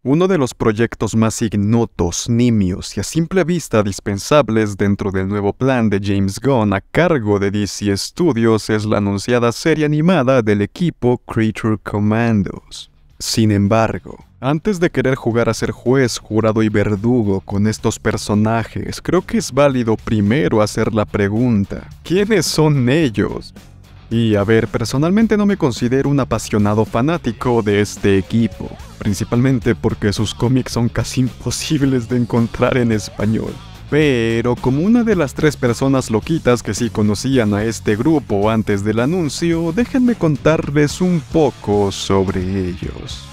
Uno de los proyectos más ignotos, nimios y a simple vista dispensables dentro del nuevo plan de James Gunn a cargo de DC Studios es la anunciada serie animada del equipo Creature Commandos. Sin embargo, antes de querer jugar a ser juez, jurado y verdugo con estos personajes, creo que es válido primero hacer la pregunta: ¿quiénes son ellos? Y a ver, personalmente no me considero un apasionado fanático de este equipo, principalmente porque sus cómics son casi imposibles de encontrar en español. Pero como una de las 3 personas loquitas que sí conocían a este grupo antes del anuncio, déjenme contarles un poco sobre ellos.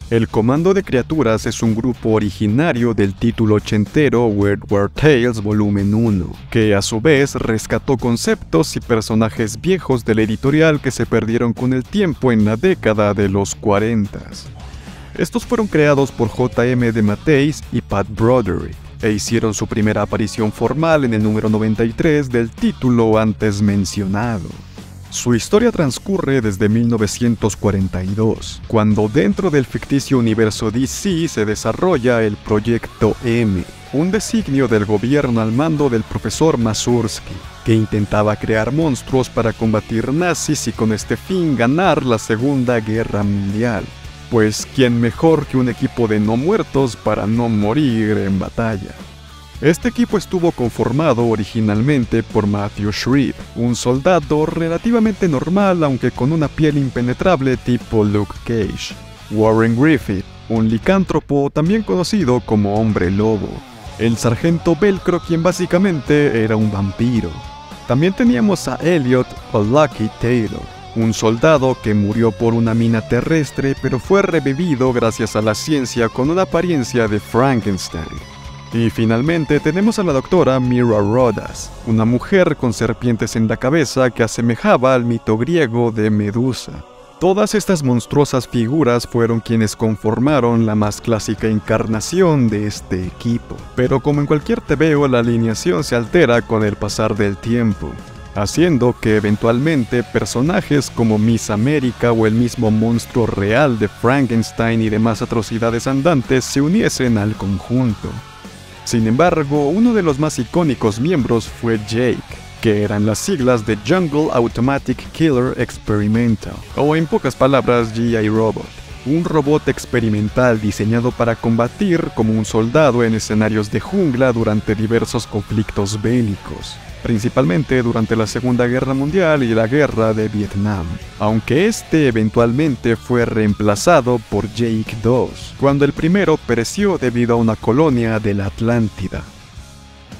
El Comando de Criaturas es un grupo originario del título ochentero Weird War Tales Volumen 1, que a su vez rescató conceptos y personajes viejos de la editorial que se perdieron con el tiempo en la década de los 40s. Estos fueron creados por J.M. DeMatteis y Pat Broderick, e hicieron su primera aparición formal en el número 93 del título antes mencionado. Su historia transcurre desde 1942, cuando dentro del ficticio universo DC se desarrolla el Proyecto M, un designio del gobierno al mando del profesor Masursky, que intentaba crear monstruos para combatir nazis y con este fin ganar la Segunda Guerra Mundial. Pues ¿quién mejor que un equipo de no muertos para no morir en batalla? Este equipo estuvo conformado originalmente por Matthew Shreve, un soldado relativamente normal aunque con una piel impenetrable tipo Luke Cage; Warren Griffith, un licántropo también conocido como Hombre Lobo; el sargento Velcro, quien básicamente era un vampiro. También teníamos a Elliot o Lucky Taylor, un soldado que murió por una mina terrestre pero fue revivido gracias a la ciencia con una apariencia de Frankenstein. Y finalmente tenemos a la doctora Mira Rodas, una mujer con serpientes en la cabeza que asemejaba al mito griego de Medusa. Todas estas monstruosas figuras fueron quienes conformaron la más clásica encarnación de este equipo. Pero como en cualquier TVO, la alineación se altera con el pasar del tiempo, haciendo que eventualmente personajes como Miss América o el mismo monstruo real de Frankenstein y demás atrocidades andantes se uniesen al conjunto. Sin embargo, uno de los más icónicos miembros fue Jake, que eran las siglas de Jungle Automatic Killer Experimental, o en pocas palabras G.I. Robot, un robot experimental diseñado para combatir como un soldado en escenarios de jungla durante diversos conflictos bélicos, principalmente durante la Segunda Guerra Mundial y la Guerra de Vietnam, aunque este eventualmente fue reemplazado por Jake II, cuando el primero pereció debido a una colonia de la Atlántida.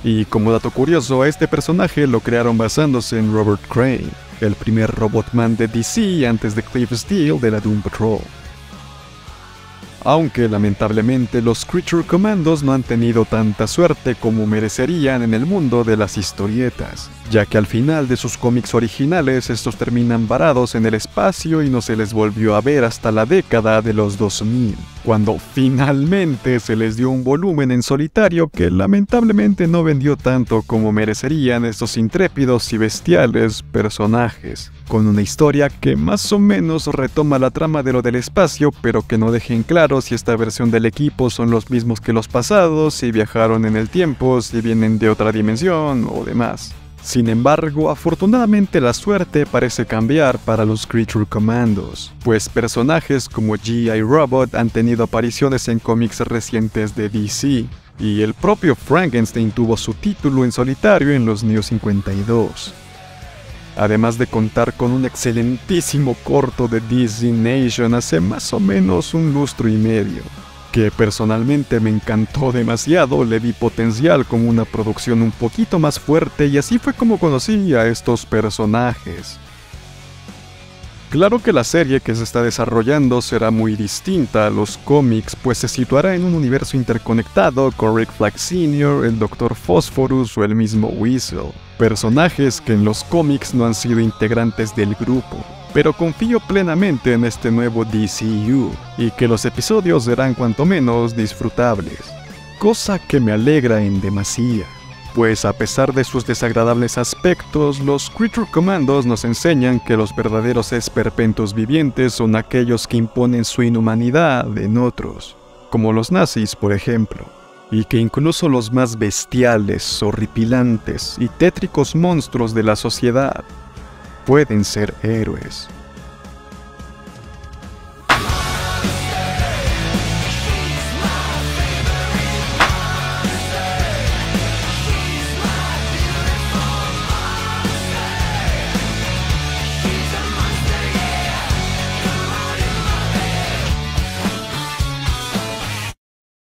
Y como dato curioso, a este personaje lo crearon basándose en Robert Crane, el primer Robotman de DC antes de Cliff Steele de la Doom Patrol. Aunque lamentablemente los Creature Commandos no han tenido tanta suerte como merecerían en el mundo de las historietas, ya que al final de sus cómics originales estos terminan varados en el espacio y no se les volvió a ver hasta la década de los 2000, cuando finalmente se les dio un volumen en solitario que lamentablemente no vendió tanto como merecerían estos intrépidos y bestiales personajes, con una historia que más o menos retoma la trama de lo del espacio, pero que no deja en claro si esta versión del equipo son los mismos que los pasados, si viajaron en el tiempo, si vienen de otra dimensión o demás. Sin embargo, afortunadamente la suerte parece cambiar para los Creature Commandos, pues personajes como G.I. Robot han tenido apariciones en cómics recientes de DC, y el propio Frankenstein tuvo su título en solitario en los New 52. Además de contar con un excelentísimo corto de DC Nation hace más o menos un lustro y medio, que personalmente me encantó demasiado, le vi potencial como una producción un poquito más fuerte y así fue como conocí a estos personajes. Claro que la serie que se está desarrollando será muy distinta a los cómics, pues se situará en un universo interconectado con Rick Flag Sr., el Dr. Phosphorus o el mismo Weasel, personajes que en los cómics no han sido integrantes del grupo. Pero confío plenamente en este nuevo DCU, y que los episodios serán cuanto menos disfrutables, cosa que me alegra en demasía. Pues a pesar de sus desagradables aspectos, los Creature Commandos nos enseñan que los verdaderos esperpentos vivientes son aquellos que imponen su inhumanidad en otros, como los nazis por ejemplo, y que incluso los más bestiales, horripilantes y tétricos monstruos de la sociedad pueden ser héroes.